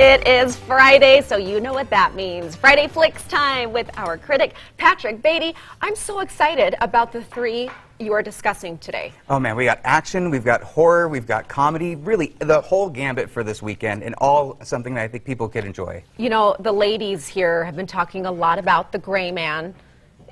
It is Friday, so you know what that means. Friday Flicks time with our critic, Patrick Beatty. I'm so excited about the three you are discussing today. Oh man, we got action, we've got horror, we've got comedy, really the whole gambit for this weekend, and all something that I think people could enjoy. You know, the ladies here have been talking a lot about The Gray Man.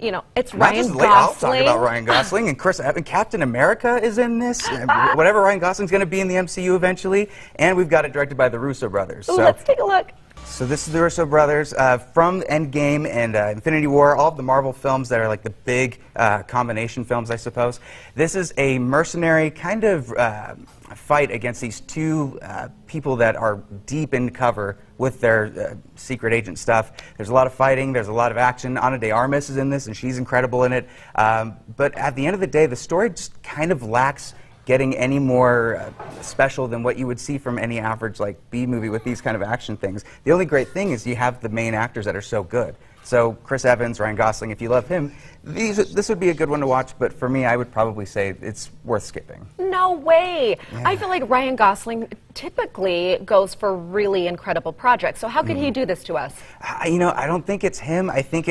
You know, it's Not Ryan just Gosling. I'll talk about Ryan Gosling and Chris Evans. Captain America is in this. And whatever Ryan Gosling's going to be in the MCU eventually. And we've got it directed by the Russo brothers. Ooh, let's take a look. So this is the Russo brothers from Endgame and Infinity War, all of the Marvel films that are like the big combination films, I suppose. This is a mercenary kind of fight against these two people that are deep in cover with their secret agent stuff. There's a lot of fighting, there's a lot of action. Ana de Armas is in this, and she's incredible in it. But at the end of the day, the story just kind of lacks getting any more special than what you would see from any average like B movie with these kind of action things. The only great thing is you have the main actors that are so good. So Chris Evans, Ryan Gosling, if you love him, this would be a good one to watch, but for me, I would probably say it's worth skipping. No way. Yeah. I feel like Ryan Gosling typically goes for really incredible projects. So how could he do this to us? You know, I don't think it's him. I think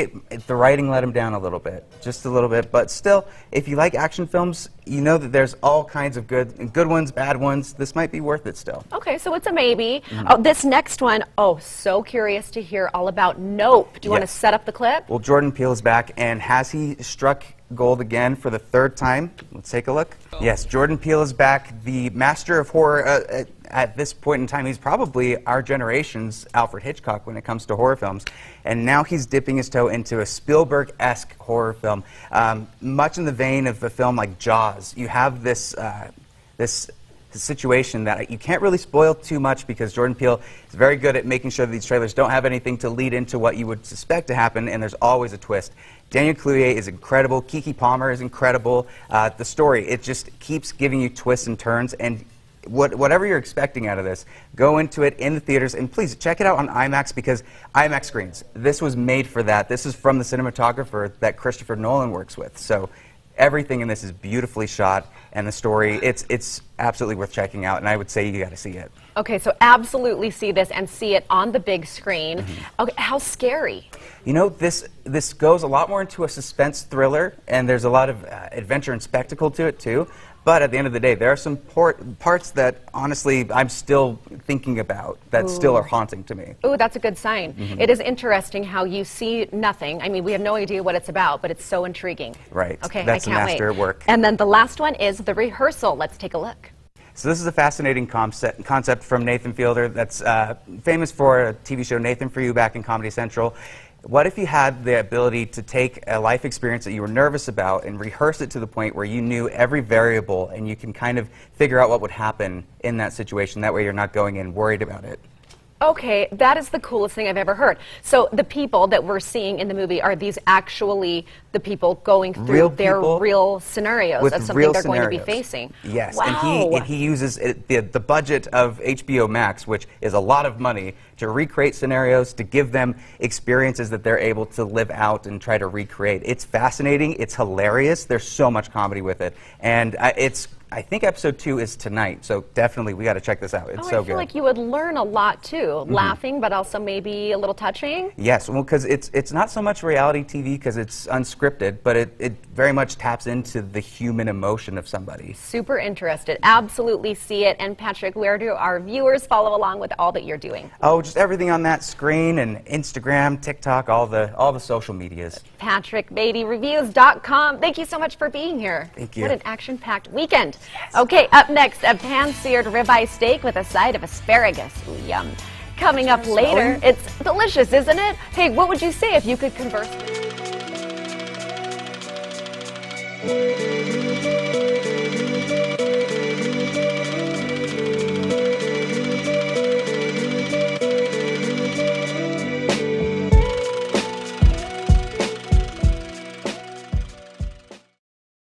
the writing let him down a little bit, just a little bit. But still, if you like action films, you know that there's all kinds of good ones, bad ones. This might be worth it still. Okay, so it's a maybe. Oh, this next one, so curious to hear all about Nope. Do you want to set up the clip? Well, Jordan Peele is back, and has he struck gold again for the third time? Let's take a look. Yes, Jordan Peele is back, the master of horror. At this point in time, he's probably our generation's Alfred Hitchcock when it comes to horror films. And now he's dipping his toe into a Spielberg-esque horror film, much in the vein of a film like Jaws. You have this situation that you can't really spoil too much because Jordan Peele is very good at making sure that these trailers don't have anything to lead into what you would suspect to happen, and there's always a twist. Daniel Kaluuya is incredible. Keke Palmer is incredible. The story, it just keeps giving you twists and turns, and whatever you're expecting out of this, go into it in the theaters, and please check it out on IMAX because IMAX screens. This was made for that. This is from the cinematographer that Christopher Nolan works with. So everything in this is beautifully shot, and the story, it's absolutely worth checking out, and I would say you got to see it. Okay, so absolutely see this and see it on the big screen. Okay, how scary? You know, this goes a lot more into a suspense thriller, and there's a lot of adventure and spectacle to it too. But at the end of the day, there are some parts that, honestly, I'm still thinking about that still are haunting to me. Ooh, that's a good sign. It is interesting how you see nothing. I mean, we have no idea what it's about, but it's so intriguing. Right. Okay, that's I can't a master wait. at work. And then the last one is The Rehearsal. Let's take a look. So this is a fascinating concept from Nathan Fielder that's famous for a TV show, Nathan For You, back in Comedy Central. What if you had the ability to take a life experience that you were nervous about and rehearse it to the point where you knew every variable and you can kind of figure out what would happen in that situation? That way you're not going in worried about it. Okay, that is the coolest thing I've ever heard. So the people that we're seeing in the movie, are these actually the people going through their real scenarios of something they're going to be facing? Yes, wow. and he uses the budget of HBO Max, which is a lot of money, to recreate scenarios, to give them experiences that they're able to live out and try to recreate. It's fascinating, it's hilarious, there's so much comedy with it, and I think episode 2 is tonight, so definitely we got to check this out. It's so good. I feel like you would learn a lot too, laughing, but also maybe a little touching. Yes, well, because it's not so much reality TV because it's unscripted, but it very much taps into the human emotion of somebody. Super interested. Absolutely see it. And Patrick, where do our viewers follow along with all that you're doing? Oh, just everything on that screen, and Instagram, TikTok, all the social medias. PatrickBeattyReviews.com. Thank you so much for being here. Thank you. What an action-packed weekend. Yes. Okay, up next, a pan-seared ribeye steak with a side of asparagus. Ooh, yum. Coming up later, it's delicious, isn't it? Hey, what would you say if you could converse?